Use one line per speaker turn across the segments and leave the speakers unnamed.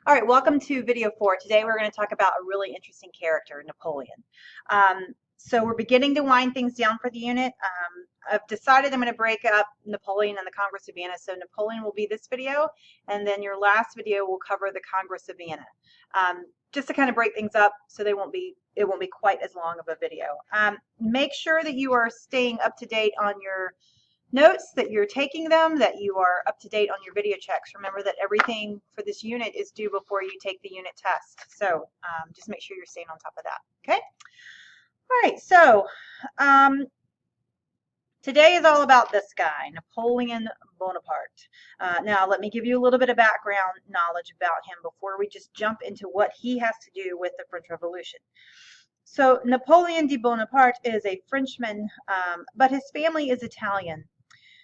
All right, welcome to video 4. Today we're going to talk about a really interesting character, Napoleon. So we're beginning to wind things down for the unit. I've decided I'm going to break up Napoleon and the Congress of Vienna. So Napoleon will be this video, and then your last video will cover the Congress of Vienna. Just to kind of break things up so it won't be quite as long of a video. Make sure that you are staying up to date on your notes, that you're taking them, that you are up to date on your video checks. Remember that everything for this unit is due before you take the unit test. So just make sure you're staying on top of that. Okay? All right, so today is all about this guy, Napoleon Bonaparte. Now, let me give you a little bit of background knowledge about him before we just jump into what he has to do with the French Revolution. So Napoleon de Bonaparte is a Frenchman, but his family is Italian.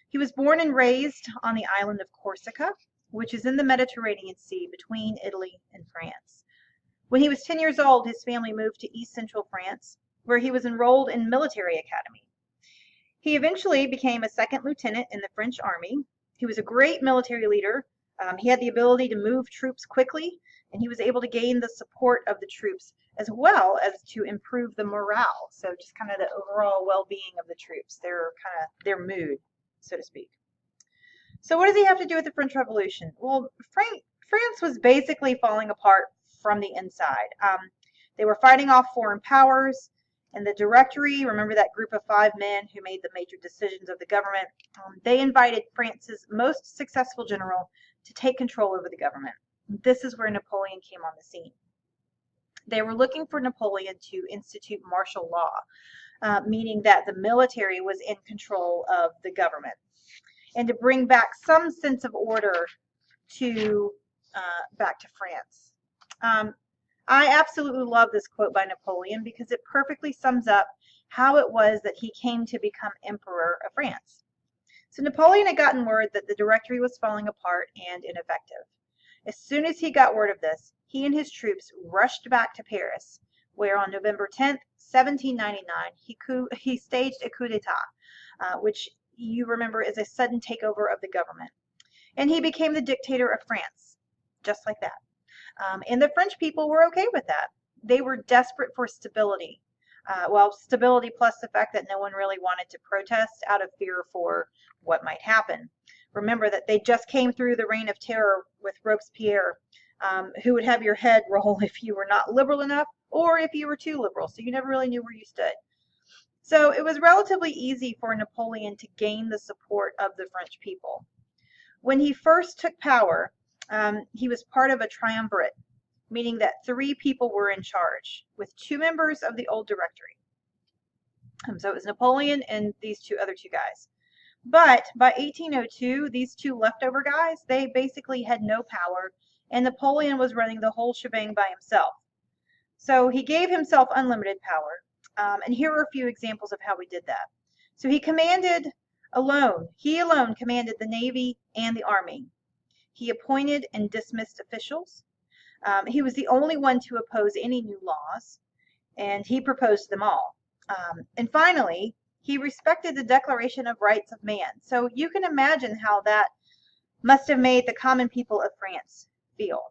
He was born and raised on the island of Corsica, which is in the Mediterranean Sea between Italy and France. When he was 10 years old, his family moved to East Central France, where he was enrolled in military academy. He eventually became a second lieutenant in the French army. He was a great military leader. He had the ability to move troops quickly, and he was able to gain the support of the troops as well as to improve the morale. So just kind of the overall well-being of the troops, their mood, so to speak. So what does he have to do with the French Revolution? Well, France was basically falling apart from the inside. They were fighting off foreign powers, and the Directory, remember that group of 5 men who made the major decisions of the government, they invited France's most successful general to take control over the government. This is where Napoleon came on the scene. They were looking for Napoleon to institute martial law, meaning that the military was in control of the government, and to bring back some sense of order to back to France. I absolutely love this quote by Napoleon because it perfectly sums up how it was that he came to become Emperor of France. So Napoleon had gotten word that the Directory was falling apart and ineffective. As soon as he got word of this, he and his troops rushed back to Paris, where on November 10th, 1799, he staged a coup d'etat, which you remember is a sudden takeover of the government. And he became the dictator of France, just like that. And the French people were okay with that. They were desperate for stability. Stability plus the fact that no one really wanted to protest out of fear for what might happen. Remember that they just came through the reign of terror with Robespierre, who would have your head roll if you were not liberal enough or if you were too liberal, so you never really knew where you stood. So it was relatively easy for Napoleon to gain the support of the French people. When he first took power, he was part of a triumvirate, meaning that 3 people were in charge, with 2 members of the old Directory. So it was Napoleon and these other two guys. But by 1802, these 2 leftover guys, they basically had no power, and Napoleon was running the whole shebang by himself. So he gave himself unlimited power, and here are a few examples of how he did that. So he alone commanded the Navy and the Army. He appointed and dismissed officials. He was the only one to oppose any new laws, and he proposed them all. And finally, he respected the Declaration of Rights of Man. So you can imagine how that must have made the common people of France feel.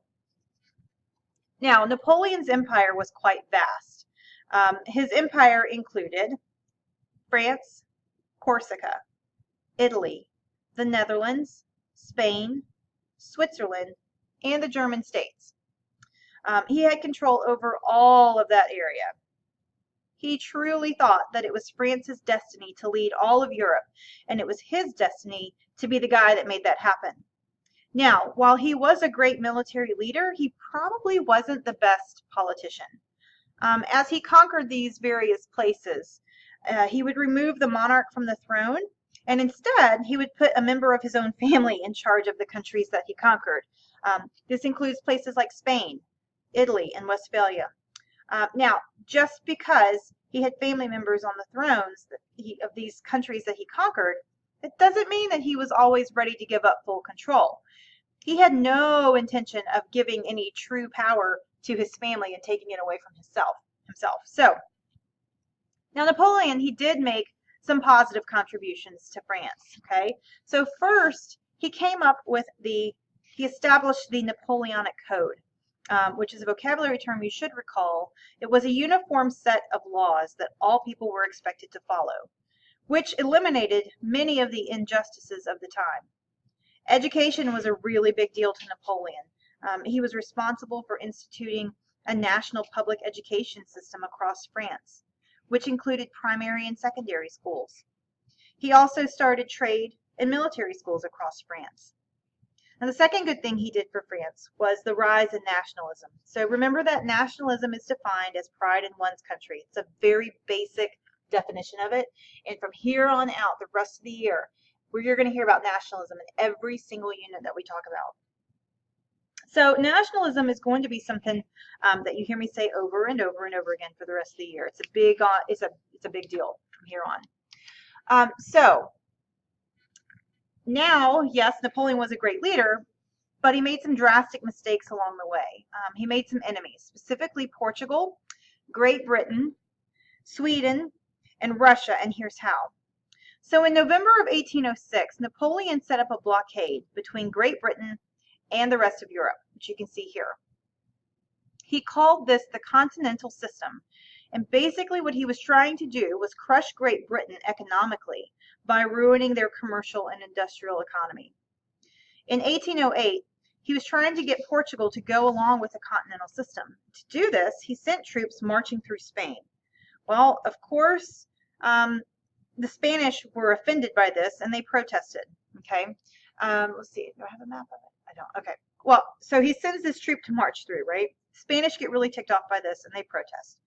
Now, Napoleon's empire was quite vast. His empire included France, Corsica, Italy, the Netherlands, Spain, Switzerland, and the German states. He had control over all of that area. He truly thought that it was France's destiny to lead all of Europe, and it was his destiny to be the guy that made that happen. Now, while he was a great military leader, he probably wasn't the best politician. As he conquered these various places, he would remove the monarch from the throne, and instead he would put a member of his own family in charge of the countries that he conquered. This includes places like Spain, Italy, and Westphalia. Now, just because he had family members on the thrones of these countries that he conquered, it doesn't mean that he was always ready to give up full control. He had no intention of giving any true power to his family and taking it away from himself. So, now Napoleon, he did make some positive contributions to France, okay? So first, he established the Napoleonic Code. which is a vocabulary term you should recall. It was a uniform set of laws that all people were expected to follow, which eliminated many of the injustices of the time. Education was a really big deal to Napoleon. He was responsible for instituting a national public education system across France, which included primary and secondary schools. He also started trade and military schools across France. And the second good thing he did for France was the rise in nationalism. So remember that nationalism is defined as pride in one's country. It's a very basic definition of it. And from here on out, the rest of the year, you're going to hear about nationalism in every single unit that we talk about. So nationalism is going to be something that you hear me say over and over and over again for the rest of the year. It's a big deal from here on. So now, yes, Napoleon was a great leader, but he made some drastic mistakes along the way. He made some enemies, specifically Portugal, Great Britain, Sweden, and Russia, and here's how. So in November of 1806, Napoleon set up a blockade between Great Britain and the rest of Europe, which you can see here. He called this the Continental System, and basically what he was trying to do was crush Great Britain economically by ruining their commercial and industrial economy. In 1808, he was trying to get Portugal to go along with the Continental System. To do this, he sent troops marching through Spain. Well, of course, the Spanish were offended by this and they protested. Okay, let's see. Do I have a map of it? I don't. Okay. Well, so he sends this troop to march through, right? Spanish get really ticked off by this and they protest.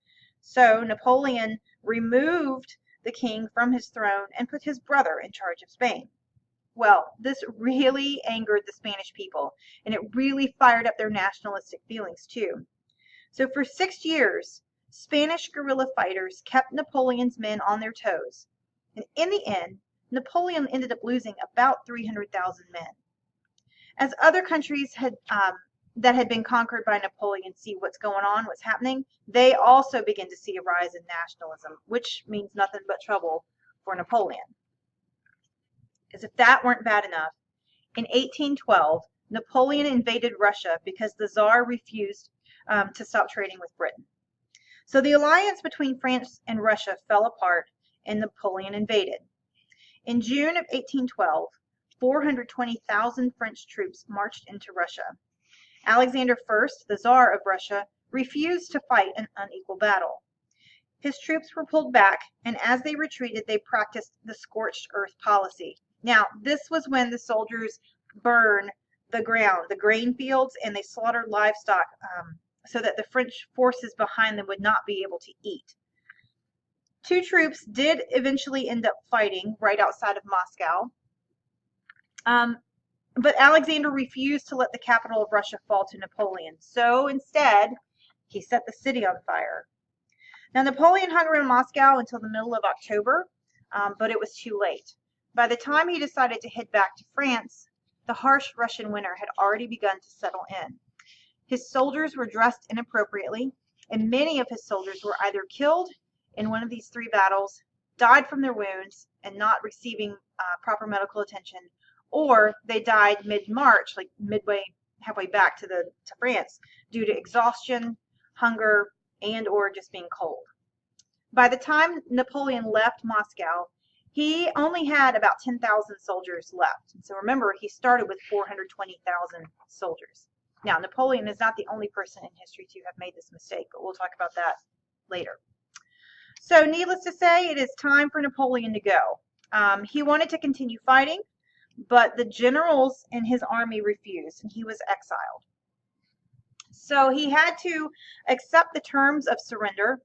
So Napoleon removed the king from his throne and put his brother in charge of Spain. Well, this really angered the Spanish people, and it really fired up their nationalistic feelings too. So for 6 years, Spanish guerrilla fighters kept Napoleon's men on their toes. And in the end, Napoleon ended up losing about 300,000 men. As other countries that had been conquered by Napoleon see what's going on, what's happening, they also begin to see a rise in nationalism, which means nothing but trouble for Napoleon. As if that weren't bad enough, in 1812, Napoleon invaded Russia because the Tsar refused to stop trading with Britain. So the alliance between France and Russia fell apart and Napoleon invaded. In June of 1812, 420,000 French troops marched into Russia. Alexander I, the Tsar of Russia, refused to fight an unequal battle. His troops were pulled back, and as they retreated, they practiced the scorched earth policy. Now, this was when the soldiers burned the ground, the grain fields, and they slaughtered livestock so that the French forces behind them would not be able to eat. Two troops did eventually end up fighting right outside of Moscow, but Alexander refused to let the capital of Russia fall to Napoleon. So instead, he set the city on fire. Now, Napoleon hung around Moscow until the middle of October, but it was too late. By the time he decided to head back to France, the harsh Russian winter had already begun to settle in. His soldiers were dressed inappropriately, and many of his soldiers were either killed in one of these 3 battles, died from their wounds and not receiving proper medical attention, or they died mid-March, like halfway back to France, due to exhaustion, hunger, and or just being cold. By the time Napoleon left Moscow, he only had about 10,000 soldiers left. So remember, he started with 420,000 soldiers. Now, Napoleon is not the only person in history to have made this mistake, but we'll talk about that later. So needless to say, it is time for Napoleon to go. He wanted to continue fighting, but the generals in his army refused, and he was exiled. So he had to accept the terms of surrender.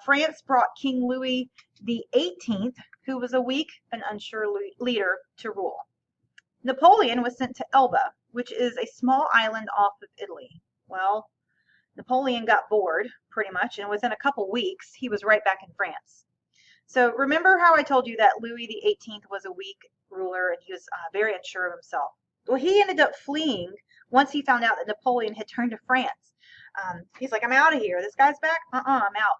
France brought King Louis XVIII, who was a weak and unsure leader, to rule. Napoleon was sent to Elba, which is a small island off of Italy. Well, Napoleon got bored, pretty much, and within a couple weeks, he was right back in France. So remember how I told you that Louis XVIII was a weak ruler and he was very unsure of himself? Well, he ended up fleeing once he found out that Napoleon had turned to France. He's like, I'm out of here. This guy's back? I'm out.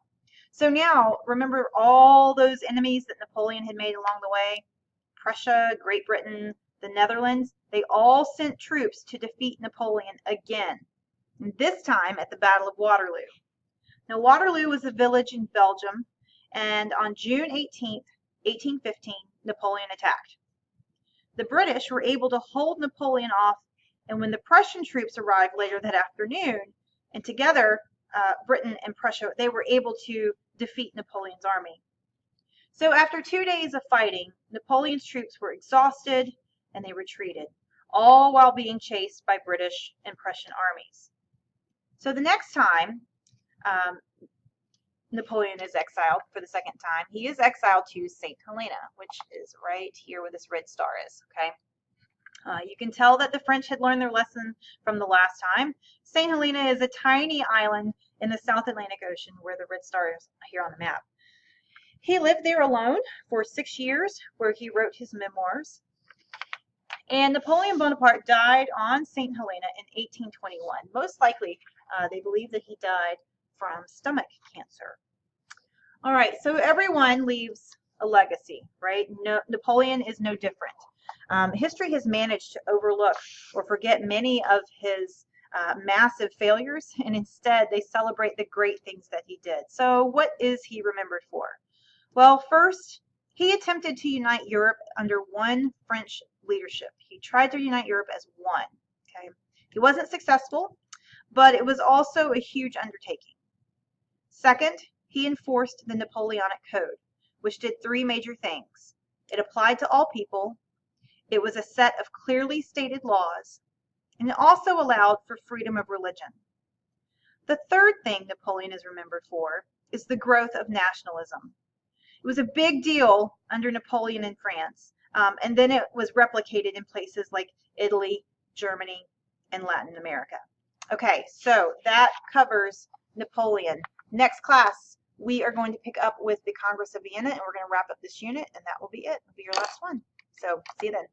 So now, remember all those enemies that Napoleon had made along the way? Prussia, Great Britain, the Netherlands, they all sent troops to defeat Napoleon again. this time at the Battle of Waterloo. Now, Waterloo was a village in Belgium, and on June 18th, 1815, Napoleon attacked. The British were able to hold Napoleon off, and when the Prussian troops arrived later that afternoon, and together, Britain and Prussia, they were able to defeat Napoleon's army. So after 2 days of fighting, Napoleon's troops were exhausted and they retreated, all while being chased by British and Prussian armies. So the next time Napoleon is exiled for the second time, he is exiled to St. Helena, which is right here where this red star is, okay? You can tell that the French had learned their lesson from the last time. St. Helena is a tiny island in the South Atlantic Ocean where the red star is here on the map. He lived there alone for 6 years, where he wrote his memoirs. And Napoleon Bonaparte died on St. Helena in 1821. Most likely, they believe that he died from stomach cancer. All right, so everyone leaves a legacy, right? Napoleon is no different. History has managed to overlook or forget many of his massive failures, and instead they celebrate the great things that he did. So what is he remembered for? Well, first, he attempted to unite Europe under one French leadership. He tried to unite Europe as one. Okay, he wasn't successful, but it was also a huge undertaking. Second, he enforced the Napoleonic Code, which did 3 major things. It applied to all people, it was a set of clearly stated laws, and it also allowed for freedom of religion. The third thing Napoleon is remembered for is the growth of nationalism. It was a big deal under Napoleon in France, and then it was replicated in places like Italy, Germany, and Latin America. Okay, so that covers Napoleon. Next class, we are going to pick up with the Congress of Vienna, and we're going to wrap up this unit, and that will be it. It'll be your last one. So see you then.